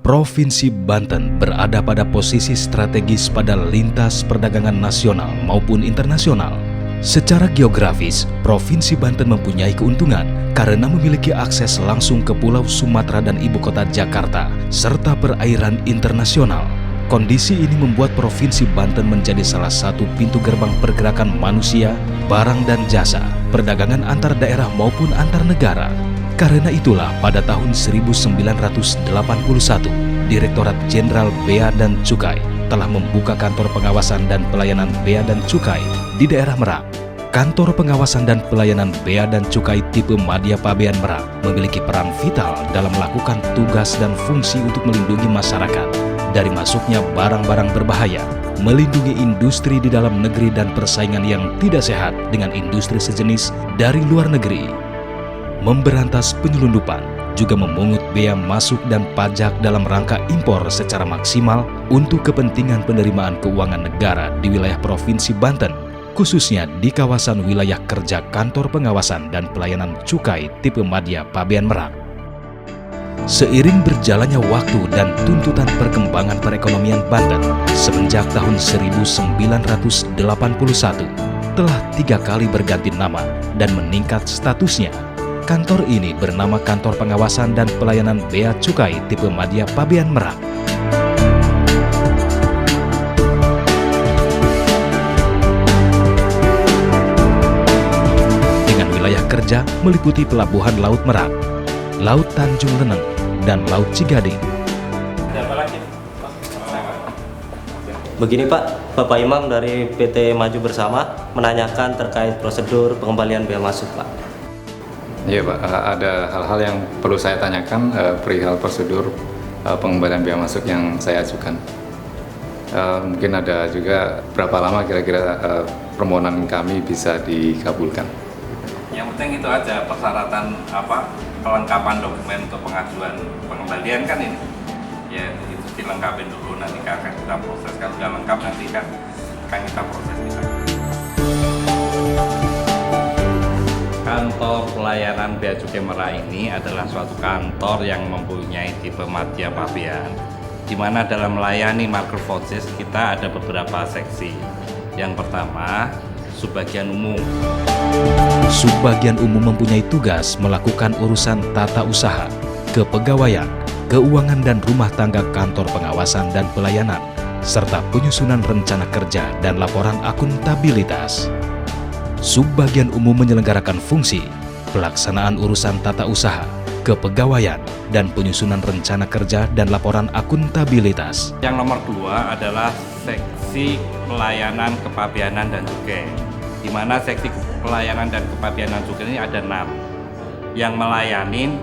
Provinsi Banten berada pada posisi strategis pada lintas perdagangan nasional maupun internasional. Secara geografis, Provinsi Banten mempunyai keuntungan karena memiliki akses langsung ke Pulau Sumatera dan Ibu Kota Jakarta, serta perairan internasional. Kondisi ini membuat Provinsi Banten menjadi salah satu pintu gerbang pergerakan manusia, barang dan jasa, perdagangan antar daerah maupun antar negara. Karena itulah pada tahun 1981, Direktorat Jenderal Bea dan Cukai telah membuka kantor pengawasan dan pelayanan Bea dan Cukai di daerah Merak. Kantor pengawasan dan pelayanan Bea dan Cukai tipe Madya Pabean Merak memiliki peran vital dalam melakukan tugas dan fungsi untuk melindungi masyarakat dari masuknya barang-barang berbahaya, melindungi industri di dalam negeri dan persaingan yang tidak sehat dengan industri sejenis dari luar negeri, memberantas penyelundupan, juga memungut bea masuk dan pajak dalam rangka impor secara maksimal untuk kepentingan penerimaan keuangan negara di wilayah Provinsi Banten, khususnya di kawasan wilayah kerja Kantor Pengawasan dan Pelayanan Cukai tipe Madya Pabean Merak. Seiring berjalannya waktu dan tuntutan perkembangan perekonomian Banten semenjak tahun 1981, telah 3 kali berganti nama dan meningkat statusnya. Kantor ini bernama Kantor Pengawasan dan Pelayanan Bea Cukai tipe Madya Pabean Merak. Dengan wilayah kerja meliputi Pelabuhan Laut Merak, Laut Tanjung Leneng, dan Laut Cigading. Begini Pak, Bapak Imam dari PT Maju Bersama menanyakan terkait prosedur pengembalian bea masuk Pak. Iya Pak, ada hal-hal yang perlu saya tanyakan perihal prosedur pengembalian bea masuk yang saya ajukan. Mungkin ada juga berapa lama kira-kira permohonan kami bisa dikabulkan. Yang penting itu aja persyaratan kelengkapan dokumen untuk pengajuan pengembalian kan ini. Ya itu dilengkapi dulu, nanti akan kita proses. Kalau sudah lengkap nanti kan akan kita proses kita. Kantor Pelayanan Bea Cukai Merak ini adalah suatu kantor yang mempunyai tipe Madya Pabean, di mana dalam melayani market purchase kita ada beberapa seksi. Yang pertama, subbagian umum. Subbagian umum mempunyai tugas melakukan urusan tata usaha, kepegawaian, keuangan dan rumah tangga Kantor Pengawasan dan Pelayanan, serta penyusunan rencana kerja dan laporan akuntabilitas. Subbagian umum menyelenggarakan fungsi pelaksanaan urusan tata usaha, kepegawaian, dan penyusunan rencana kerja dan laporan akuntabilitas. Yang nomor 2 adalah seksi pelayanan kepabeanan dan cukai, di mana seksi pelayanan dan kepabeanan cukai ini ada 6 yang melayani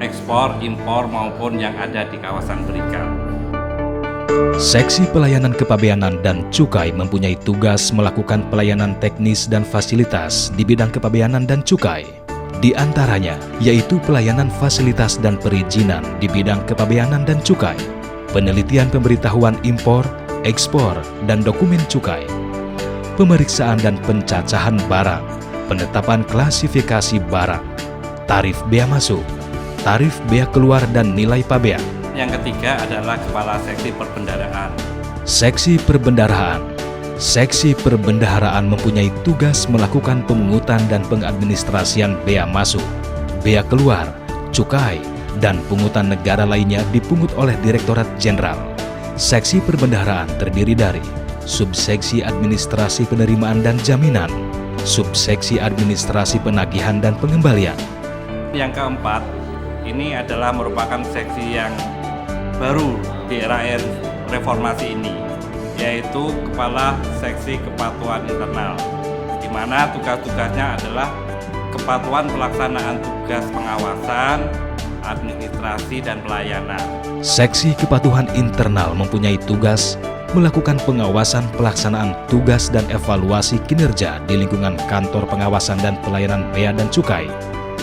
ekspor, impor maupun yang ada di kawasan berikat. Seksi Pelayanan Kepabeanan dan Cukai mempunyai tugas melakukan pelayanan teknis dan fasilitas di bidang kepabeanan dan cukai. Di antaranya, yaitu pelayanan fasilitas dan perizinan di bidang kepabeanan dan cukai, penelitian pemberitahuan impor, ekspor, dan dokumen cukai, pemeriksaan dan pencacahan barang, penetapan klasifikasi barang, tarif bea masuk, tarif bea keluar dan nilai pabean. Yang ketiga adalah Kepala Seksi Perbendaharaan. Seksi Perbendaharaan. Seksi Perbendaharaan mempunyai tugas melakukan pemungutan dan pengadministrasian bea masuk, bea keluar, cukai, dan pungutan negara lainnya dipungut oleh Direktorat Jenderal. Seksi Perbendaharaan terdiri dari Subseksi Administrasi Penerimaan dan Jaminan, Subseksi Administrasi Penagihan dan Pengembalian. Yang keempat, ini adalah merupakan seksi yang baru di era reformasi ini, yaitu Kepala Seksi Kepatuhan Internal, di mana tugas-tugasnya adalah kepatuhan pelaksanaan tugas pengawasan, administrasi, dan pelayanan. Seksi Kepatuhan Internal mempunyai tugas melakukan pengawasan pelaksanaan tugas dan evaluasi kinerja di lingkungan Kantor Pengawasan dan Pelayanan Bea dan Cukai,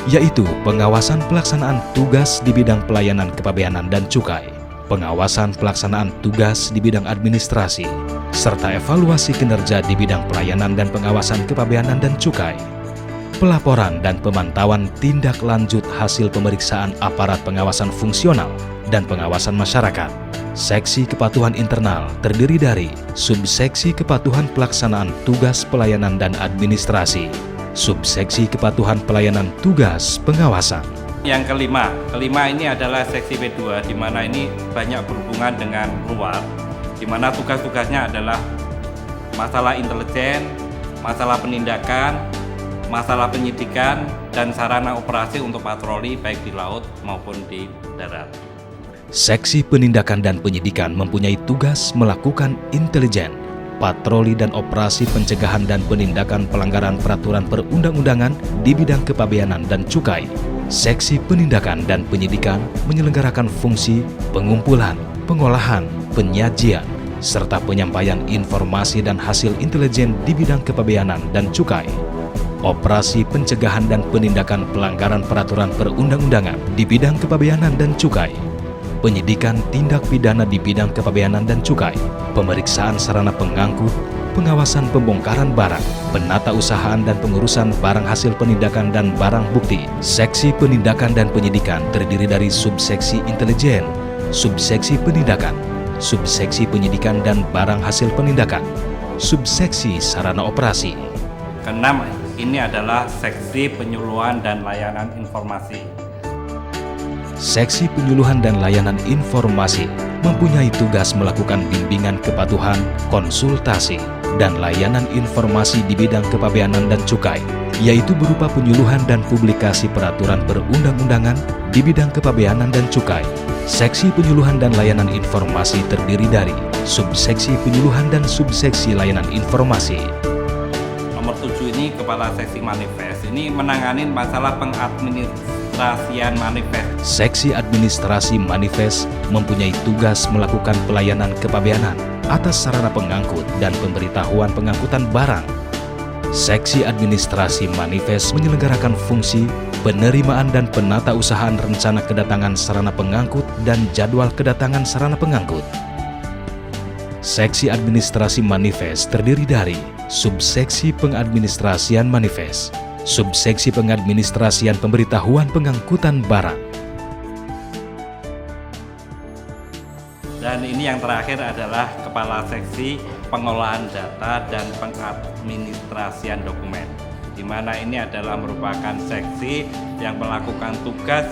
yaitu pengawasan pelaksanaan tugas di bidang pelayanan kepabeanan dan cukai, pengawasan pelaksanaan tugas di bidang administrasi, serta evaluasi kinerja di bidang pelayanan dan pengawasan kepabeanan dan cukai. Pelaporan dan pemantauan tindak lanjut hasil pemeriksaan aparat pengawasan fungsional dan pengawasan masyarakat. Seksi Kepatuhan Internal terdiri dari Subseksi Kepatuhan Pelaksanaan Tugas Pelayanan dan Administrasi, Subseksi Kepatuhan Pelayanan Tugas Pengawasan. Yang kelima ini adalah seksi P2, di mana ini banyak berhubungan dengan luar, di mana tugas-tugasnya adalah masalah intelijen, masalah penindakan, masalah penyidikan, dan sarana operasi untuk patroli baik di laut maupun di darat. Seksi Penindakan dan Penyidikan mempunyai tugas melakukan intelijen, patroli dan operasi pencegahan dan penindakan pelanggaran peraturan perundang-undangan di bidang kepabeanan dan cukai. Seksi Penindakan dan Penyidikan menyelenggarakan fungsi pengumpulan, pengolahan, penyajian, serta penyampaian informasi dan hasil intelijen di bidang kepabeanan dan cukai. Operasi pencegahan dan penindakan pelanggaran peraturan perundang-undangan di bidang kepabeanan dan cukai. Penyidikan tindak pidana di bidang kepabeanan dan cukai, pemeriksaan sarana pengangkut, pengawasan pembongkaran barang, penatausahaan dan pengurusan barang hasil penindakan dan barang bukti. Seksi Penindakan dan Penyidikan terdiri dari subseksi intelijen, subseksi penindakan, subseksi penyidikan dan barang hasil penindakan, subseksi sarana operasi. Keenam, ini adalah seksi penyuluhan dan layanan informasi. Seksi Penyuluhan dan Layanan Informasi mempunyai tugas melakukan bimbingan kepatuhan, konsultasi, dan layanan informasi di bidang kepabeanan dan cukai, yaitu berupa penyuluhan dan publikasi peraturan perundang-undangan di bidang kepabeanan dan cukai. Seksi Penyuluhan dan Layanan Informasi terdiri dari subseksi penyuluhan dan subseksi layanan informasi. Nomor 7 ini Kepala Seksi Manifest, ini menangani masalah pengadministrasian manifest. Seksi Administrasi Manifest mempunyai tugas melakukan pelayanan kepabeanan atas sarana pengangkut dan pemberitahuan pengangkutan barang. Seksi Administrasi Manifest menyelenggarakan fungsi penerimaan dan penatausahaan rencana kedatangan sarana pengangkut dan jadwal kedatangan sarana pengangkut. Seksi Administrasi Manifest terdiri dari Subseksi Pengadministrasian Manifest, Subseksi Pengadministrasian Pemberitahuan Pengangkutan Barang. Dan ini yang terakhir adalah Kepala Seksi Pengolahan Data dan Pengadministrasian Dokumen, di mana ini adalah merupakan seksi yang melakukan tugas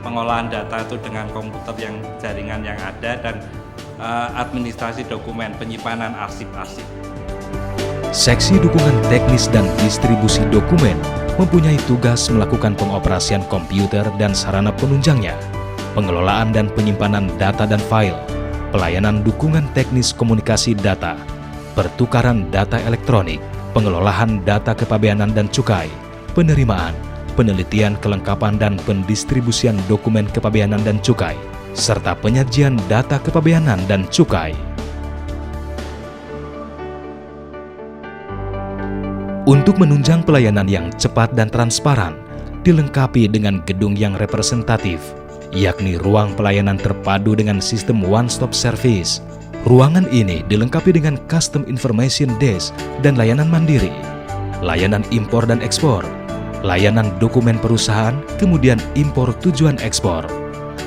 pengolahan data itu dengan komputer yang jaringan yang ada dan administrasi dokumen, penyimpanan arsip-arsip. Seksi Dukungan Teknis dan Distribusi Dokumen mempunyai tugas melakukan pengoperasian komputer dan sarana penunjangnya, pengelolaan dan penyimpanan data dan file, pelayanan dukungan teknis komunikasi data, pertukaran data elektronik, pengelolaan data kepabeanan dan cukai, penerimaan, penelitian kelengkapan dan pendistribusian dokumen kepabeanan dan cukai, serta penyajian data kepabeanan dan cukai. Untuk menunjang pelayanan yang cepat dan transparan, dilengkapi dengan gedung yang representatif, yakni ruang pelayanan terpadu dengan sistem one-stop service. Ruangan ini dilengkapi dengan Custom Information Desk dan layanan mandiri, layanan impor dan ekspor, layanan dokumen perusahaan, kemudian impor tujuan ekspor,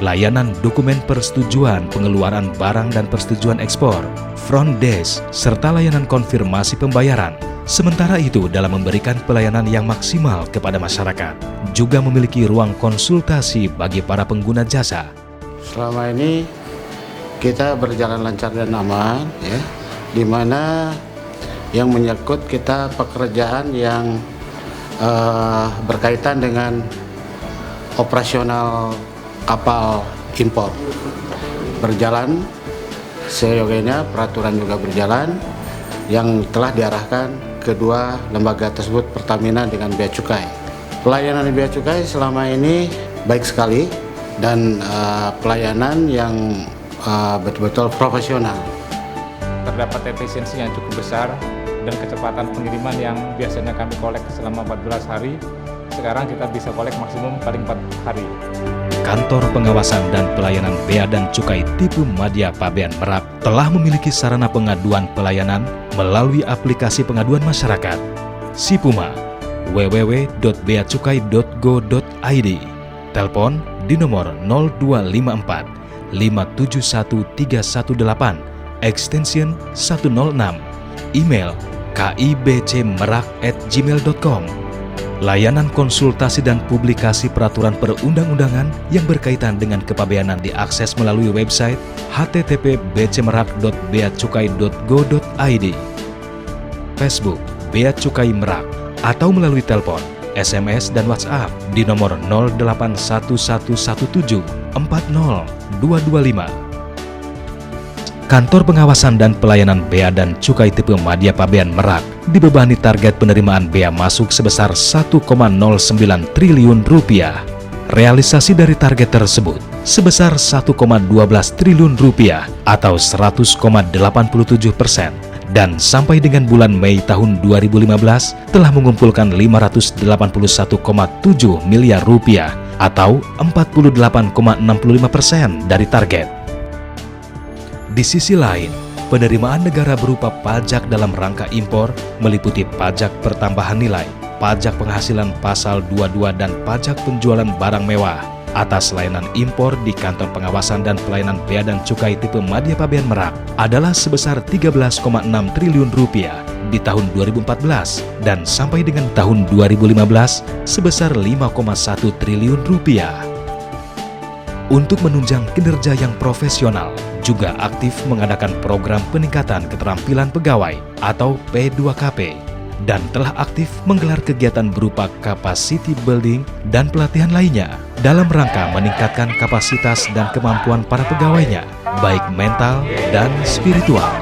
layanan dokumen persetujuan pengeluaran barang dan persetujuan ekspor, front desk, serta layanan konfirmasi pembayaran. Sementara itu, dalam memberikan pelayanan yang maksimal kepada masyarakat, juga memiliki ruang konsultasi bagi para pengguna jasa. Selama ini kita berjalan lancar dan aman, ya, di mana yang menyangkut kita pekerjaan yang berkaitan dengan operasional kapal impor berjalan seyogianya, peraturan juga berjalan yang telah diarahkan kedua lembaga tersebut, Pertamina dengan Bea Cukai. Pelayanan Bea Cukai selama ini baik sekali dan pelayanan yang betul-betul profesional. Terdapat efisiensi yang cukup besar dan kecepatan pengiriman yang biasanya kami kolek selama 14 hari, sekarang kita bisa kolek maksimum paling 4 hari. Kantor Pengawasan dan Pelayanan Bea dan Cukai tipe Madya Pabean Merak telah memiliki sarana pengaduan pelayanan melalui aplikasi pengaduan masyarakat SIPUMA www.beacukai.go.id. Telepon di nomor 0254 571318, extension 106, email kibcmerak@gmail.com. Layanan konsultasi dan publikasi peraturan perundang-undangan yang berkaitan dengan kepabeanan diakses melalui website http://bcmerak.beacukai.go.id, Facebook Bea Cukai Merak, atau melalui telepon, SMS, dan WhatsApp di nomor 081117 40225. Kantor Pengawasan dan Pelayanan Bea dan Cukai tipe Madya Pabean Merak dibebani target penerimaan bea masuk sebesar Rp1,09 triliun. Realisasi dari target tersebut sebesar Rp1,12 triliun atau 100,87%, dan sampai dengan bulan Mei tahun 2015 telah mengumpulkan Rp581,7 miliar atau 48,65% dari target. Di sisi lain, penerimaan negara berupa pajak dalam rangka impor meliputi pajak pertambahan nilai, pajak penghasilan pasal 22 dan pajak penjualan barang mewah atas layanan impor di Kantor Pengawasan dan Pelayanan Bea dan Cukai tipe Madya Pabean Merak adalah sebesar Rp13,6 triliun di tahun 2014 dan sampai dengan tahun 2015 sebesar Rp5,1 triliun. Untuk menunjang kinerja yang profesional, juga aktif mengadakan program peningkatan keterampilan pegawai atau P2KP, dan telah aktif menggelar kegiatan berupa capacity building dan pelatihan lainnya dalam rangka meningkatkan kapasitas dan kemampuan para pegawainya, baik mental dan spiritual.